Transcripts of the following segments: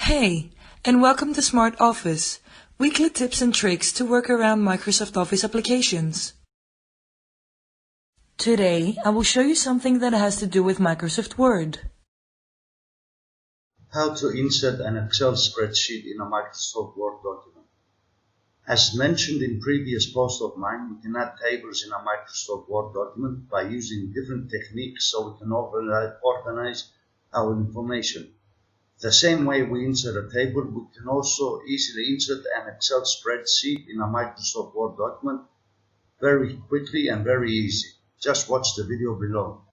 Hey, and welcome to Smart Office, weekly tips and tricks to work around Microsoft Office applications. Today, I will show you something that has to do with Microsoft Word. How to insert an Excel spreadsheet in a Microsoft Word document. As mentioned in previous post of mine, we can add tables in a Microsoft Word document by using different techniques so we can organize our information. The same way we insert a table, we can also easily insert an Excel spreadsheet in a Microsoft Word document very quickly and very easy. Just watch the video below.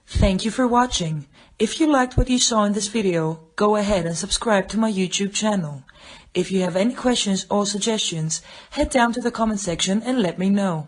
Thank you for watching. If you liked what you saw in this video, go ahead and subscribe to my YouTube channel. If you have any questions or suggestions, head down to the comment section and let me know.